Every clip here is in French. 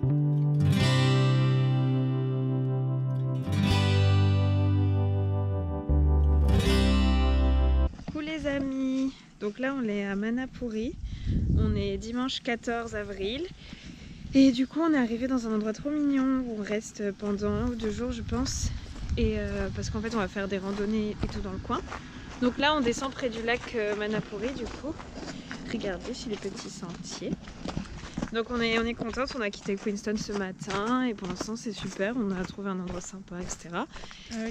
Coucou les amis, donc là on est à Manapouri, on est dimanche 14 avril et du coup on est arrivé dans un endroit trop mignon où on reste pendant 1 ou 2 jours je pense, et parce qu'en fait on va faire des randonnées et tout dans le coin. Donc là on descend près du lac Manapouri du coup, regardez sur les petits sentiers. Donc on est contente, on a quitté Queenstown ce matin et pour l'instant c'est super, on a trouvé un endroit sympa, etc.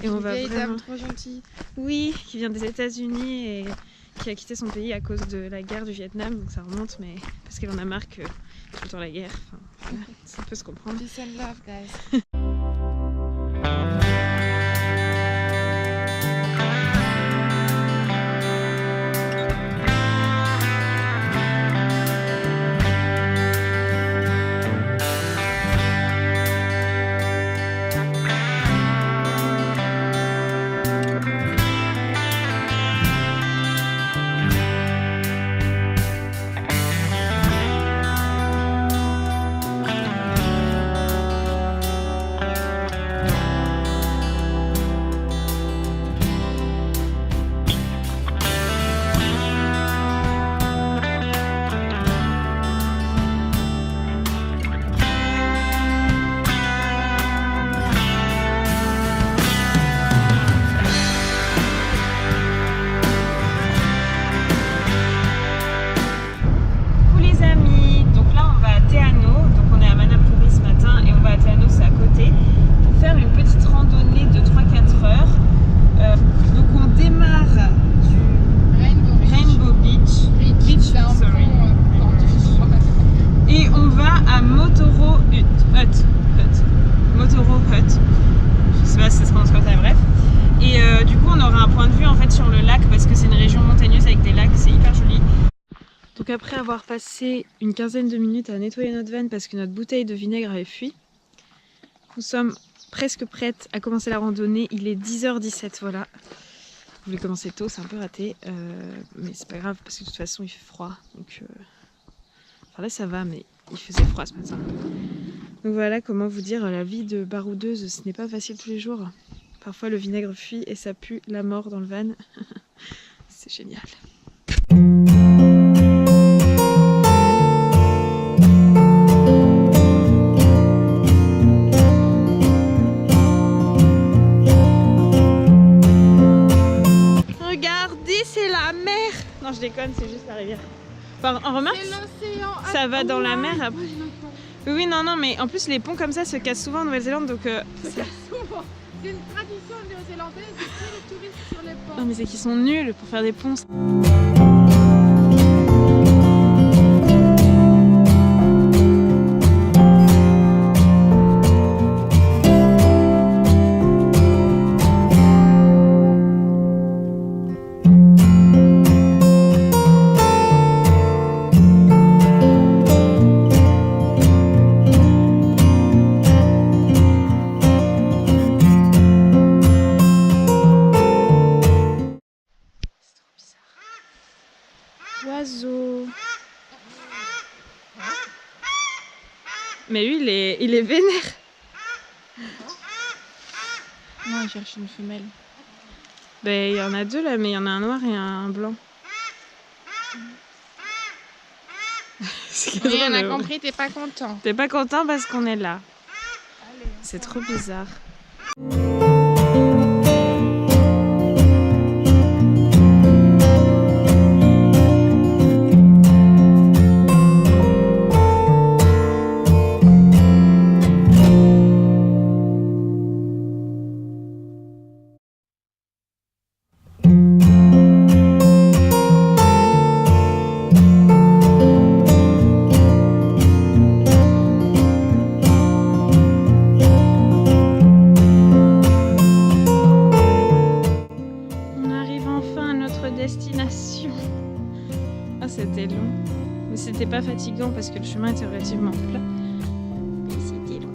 Et on va vraiment... dame trop gentille. Oui, qui vient des États-Unis et qui a quitté son pays à cause de la guerre du Vietnam, donc ça remonte, mais parce qu'elle en a marre que tout le temps la guerre, enfin, ça peut se comprendre. Peace and love, guys. Donc après avoir passé une quinzaine de minutes à nettoyer notre van parce que notre bouteille de vinaigre avait fui, nous sommes presque prêtes à commencer la randonnée. Il est 10h17, voilà. Je voulais commencer tôt, c'est un peu raté, mais c'est pas grave parce que de toute façon il fait froid. Donc, enfin là ça va, mais il faisait froid ce matin. Donc voilà, comment vous dire, la vie de baroudeuse, ce n'est pas facile tous les jours. Parfois le vinaigre fuit et ça pue la mort dans le van. C'est génial. C'est la mer! Non, je déconne, c'est juste la rivière. Enfin, en remarque, ça va dans la mer après. Oui, non, non, mais en plus, les ponts comme ça se cassent souvent en Nouvelle-Zélande, donc. C'est une tradition néo-zélandaise de tous les touristes sur les ponts. Non, mais c'est qu'ils sont nuls pour faire des ponts. Oiseau. Mais lui il est vénère. Non, il cherche une femelle. Ben il y en a 2 là, mais il y en a un noir et un blanc. Oui, on a compris, t'es pas content. T'es pas content parce qu'on est là. C'est trop bizarre. Destination. Ah, c'était long, mais c'était pas fatigant parce que le chemin était relativement plat. Mais c'était long.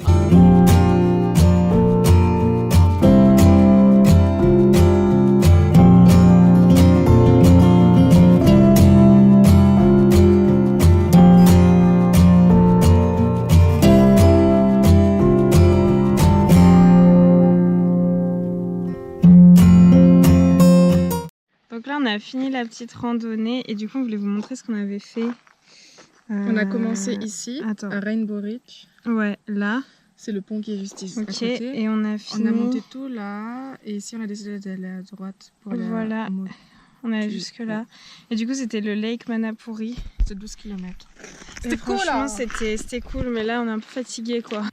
a fini la petite randonnée et du coup, on voulait vous montrer ce qu'on avait fait. On a commencé ici, Attends. à Rainbow Ridge. Ouais, là. C'est le pont qui est juste ici. Ok, à côté. et on a fini. On a monté tout là, et ici on a décidé d'aller à droite pour aller Voilà, on est jusque là. Et du coup, c'était le Lake Manapuri. C'est 12 km. C'était cool, franchement, c'était cool, mais là, on est un peu fatigué, quoi.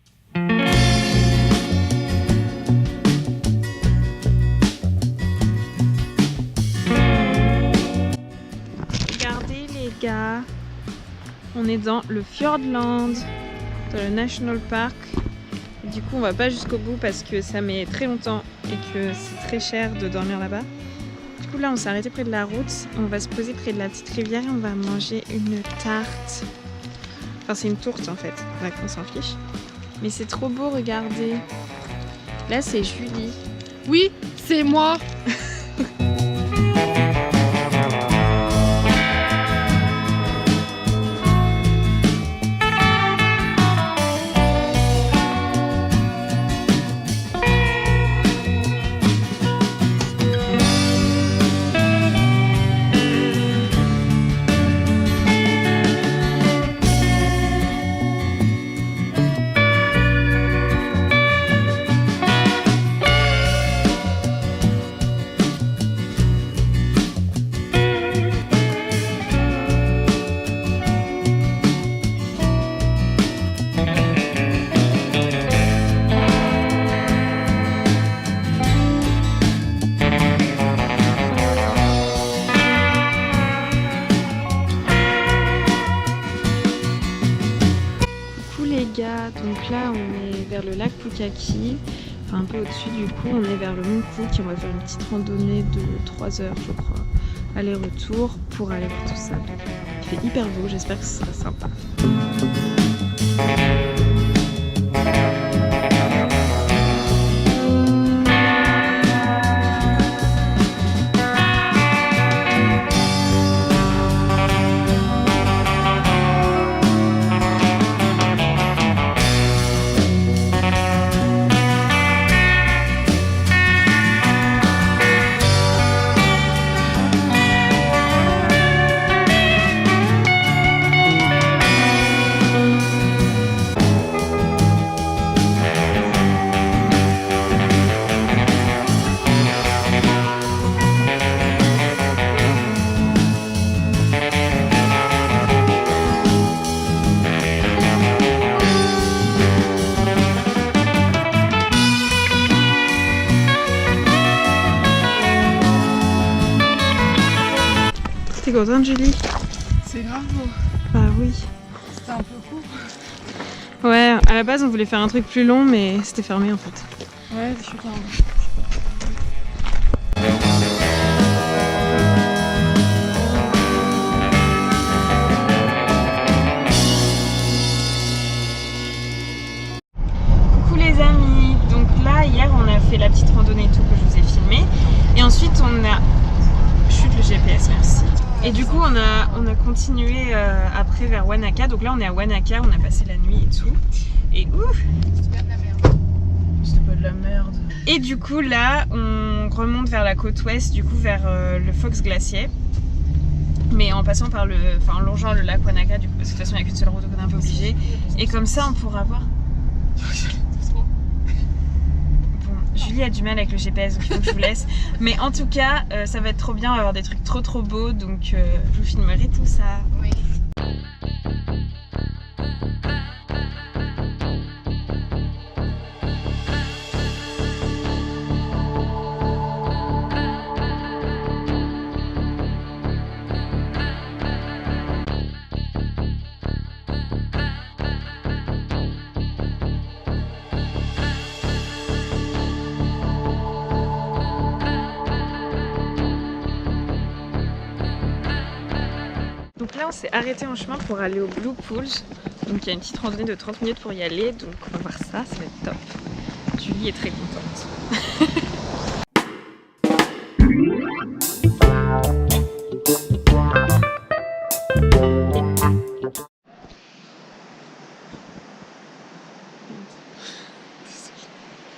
Regardez, les gars, on est dans le Fjordland, dans le National Park. Du coup, on va pas jusqu'au bout parce que ça met très longtemps et que c'est très cher de dormir là-bas. Du coup, là, on s'est arrêté près de la route. On va se poser près de la petite rivière et on va manger une tarte. Enfin, c'est une tourte en fait. Ouais, on s'en fiche. Mais c'est trop beau, regardez. Là, c'est Julie. Oui, c'est moi. Donc là, on est vers le lac Pukaki, enfin un peu au-dessus du coup, on est vers le mont Cook et on va faire une petite randonnée de 3 heures, je crois, aller-retour pour aller voir tout ça. Il fait hyper beau, j'espère que ce sera sympa. T'es contente, Julie? C'est grave beau. Bah oui. C'était un peu court. Ouais, à la base on voulait faire un truc plus long mais c'était fermé en fait. Ouais, je suis contente. Coucou les amis, donc là hier on a fait la petite randonnée et tout que je vous ai filmé et ensuite on a... Chute le GPS, merci. Et du coup on a continué après vers Wanaka, donc là on est à Wanaka, on a passé la nuit et tout. Et ouf, C'était de la merde. c'était pas de la merde. Et du coup là on remonte vers la côte ouest, du coup vers le Fox Glacier. Mais en passant par en longeant le lac Wanaka, du coup, parce que de toute façon il n'y a qu'une seule route donc on est un peu obligé. Et comme ça on pourra voir. Julie a du mal avec le GPS donc il faut que je vous laisse. Mais en tout cas, ça va être trop bien, on va avoir des trucs trop beaux donc je vous filmerai tout ça. Oui. Donc là on s'est arrêté en chemin pour aller au Blue Pools. Donc il y a une petite randonnée de 30 minutes pour y aller. Donc on va voir ça, ça va être top. Julie est très contente.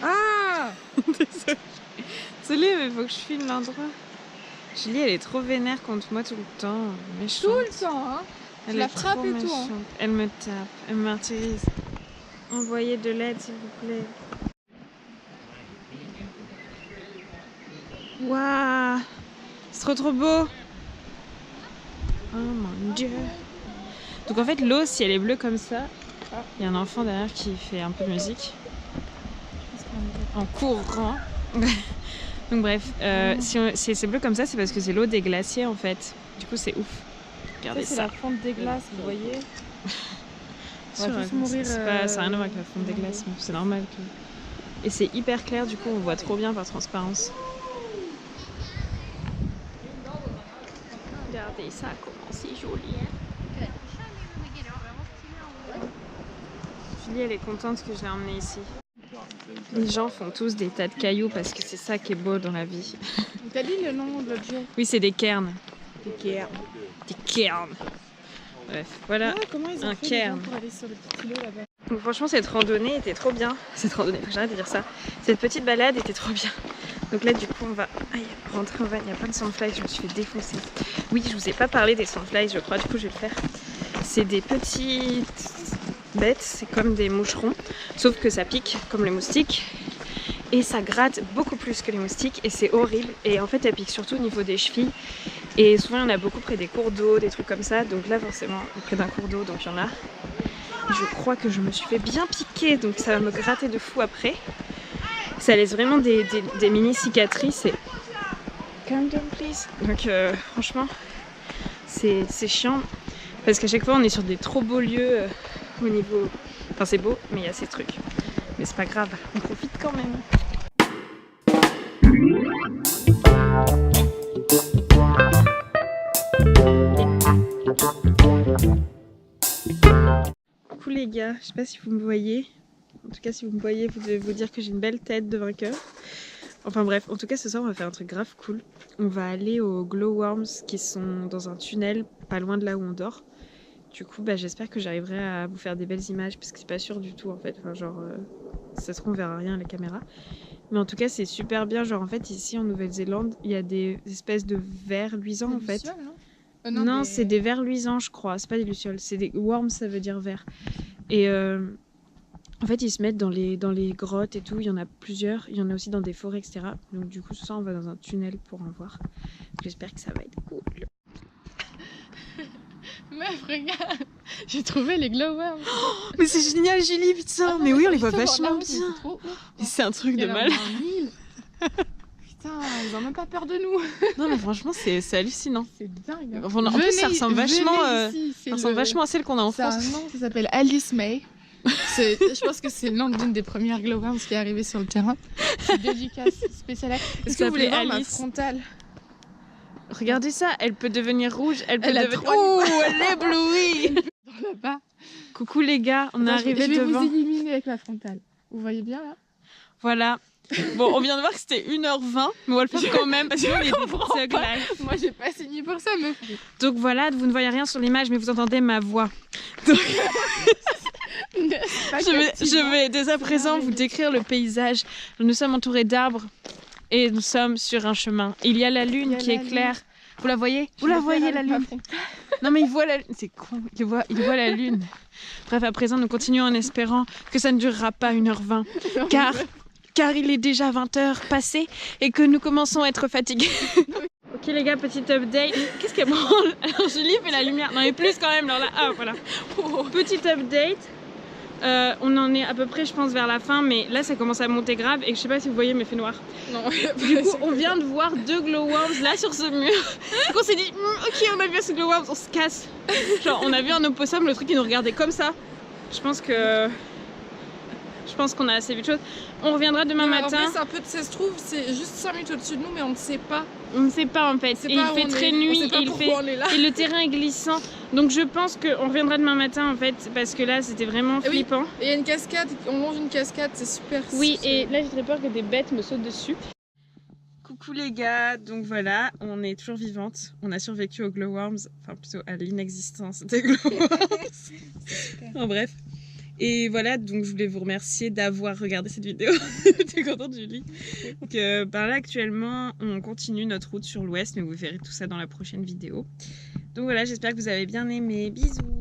Ah! Désolée mais il faut que je filme l'endroit. Julie, elle est trop vénère contre moi tout le temps. Méchante. Tout le temps, hein. Elle Je la est frappe trop et tout, hein. méchante. Elle me tape, elle me martyrise. Envoyez de l'aide, s'il vous plaît. Waouh, c'est trop beau. Oh mon dieu. Donc en fait, l'eau, si elle est bleue comme ça, il y a un enfant derrière qui fait un peu de musique. En courant. Donc bref, si c'est bleu comme ça, c'est parce que c'est l'eau des glaciers en fait. Du coup, c'est ouf. Regardez ça. C'est la fonte des glaces, vous voyez. On va tous mourir. Ça n'a rien à voir avec la fonte des glaces, mais c'est normal. Et c'est hyper clair, du coup, on voit trop bien par transparence. Regardez ça, comment c'est joli. Julie, elle est contente que je l'ai emmenée ici. Les gens font tous des tas de cailloux parce que c'est ça qui est beau dans la vie. T'as dit le nom de l'objet? Oui, c'est des cairns. Des cairns. Des cairns. Bref, voilà Comment ils ont un fait cairn. pour aller sur le petit îlot là-bas? Donc franchement, cette randonnée était trop bien. Cette randonnée, faut que j'arrête de dire ça. Cette petite balade était trop bien. Donc là, du coup, on va rentrer en van. Il y a plein de sandflies, je me suis fait défoncer. Oui, je vous ai pas parlé des sandflies, je crois, du coup, je vais le faire. C'est des petites bêtes, c'est comme des moucherons, sauf que ça pique comme les moustiques. Et ça gratte beaucoup plus que les moustiques et c'est horrible. Et en fait, elles piquent surtout au niveau des chevilles. Et souvent, il y en a beaucoup près des cours d'eau, des trucs comme ça. Donc là, forcément, près d'un cours d'eau, donc il y en a. Et je crois que je me suis fait bien piquer, donc ça va me gratter de fou après. Ça laisse vraiment des mini cicatrices et... Calm down, please. Donc franchement, c'est chiant. Parce qu'à chaque fois, on est sur des trop beaux lieux au niveau... Enfin, c'est beau, mais il y a ces trucs. Mais c'est pas grave, on profite quand même. Coucou les gars, je sais pas si vous me voyez. En tout cas, si vous me voyez, vous devez vous dire que j'ai une belle tête de vainqueur. Enfin bref, en tout cas, ce soir, on va faire un truc grave cool. On va aller aux glowworms qui sont dans un tunnel pas loin de là où on dort. Du coup, j'espère que j'arriverai à vous faire des belles images parce que c'est pas sûr du tout en fait. Enfin, genre, ça se trouve, on verra rien à la caméra. Mais en tout cas, c'est super bien. Genre, en fait, ici en Nouvelle-Zélande, il y a des espèces de vers luisants en fait. Non, c'est des vers luisants, je crois. C'est pas des lucioles, c'est des worms, ça veut dire vers. Et en fait, ils se mettent dans les grottes et tout. Il y en a plusieurs. Il y en a aussi dans des forêts, etc. Donc, du coup, ce soir, on va dans un tunnel pour en voir. J'espère que ça va être cool. Meuf, regarde, j'ai trouvé les glowworms. Oh, mais c'est génial, Julie, putain. Mais oui, on les voit vachement bien. C'est un truc de mal. Putain, ils ont même pas peur de nous. Non, mais franchement, c'est hallucinant. C'est dingue. En plus, ça ressemble vachement, vachement à celle qu'on a en France. Ça s'appelle Alice May. Je pense que c'est le nom d'une des premières glowworms qui est arrivée sur le terrain. C'est dédicace spéciale. Est-ce que vous voulez voir ma frontale? Regardez ça, elle peut devenir rouge, elle peut devenir... Oh, elle éblouit. Là-bas. Coucou les gars, on est arrivé devant. Je vais vous éliminer avec ma frontale. Vous voyez bien là? Voilà. Bon, on vient de voir que c'était 1h20, mais on va le faire quand même parce qu'on est des pas. Moi, j'ai pas signé pour ça, meuf. Donc voilà, vous ne voyez rien sur l'image, mais vous entendez ma voix. Donc... je vais dès à présent vous décrire le paysage. Nous sommes entourés d'arbres et nous sommes sur un chemin. Il y a la lune qui est claire. Vous la voyez? Vous la voyez la lune? Non mais il voit la lune. C'est con. Il voit la lune. Bref, à présent, nous continuons en espérant que ça ne durera pas 1h20. Car il est déjà 20h passé et que nous commençons à être fatigués. Ok les gars, petite update. Qu'est-ce qu'elle branle? Alors Julie fait la lumière. Non mais plus quand même. Alors là, ah voilà. Petite update. On en est à peu près, je pense, vers la fin, mais là ça commence à monter grave et je sais pas si vous voyez, mais il fait noir. Non. Du coup, on vient de voir 2 glowworms là sur ce mur. Donc on s'est dit, ok, on a vu ce glowworms, on se casse. Genre, on a vu un opossum, le truc il nous regardait comme ça. Je pense qu'on a assez vu de choses. On reviendra demain matin. En fait, un peu, ça se trouve, c'est juste 5 minutes au-dessus de nous, mais on ne sait pas. On ne sait pas en fait. Et il fait très nuit et le terrain est glissant. Donc je pense qu'on reviendra demain matin en fait, parce que là c'était vraiment flippant. Et il y a une cascade, on longe une cascade, c'est super. Oui, et là j'ai très peur que des bêtes me sautent dessus. Coucou les gars, donc voilà, on est toujours vivantes. On a survécu aux glowworms, enfin plutôt à l'inexistence des glowworms. En bref. Et voilà, donc je voulais vous remercier d'avoir regardé cette vidéo. T'es contente, Julie? Donc là actuellement, on continue notre route sur l'ouest, mais vous verrez tout ça dans la prochaine vidéo. Donc voilà, j'espère que vous avez bien aimé. Bisous!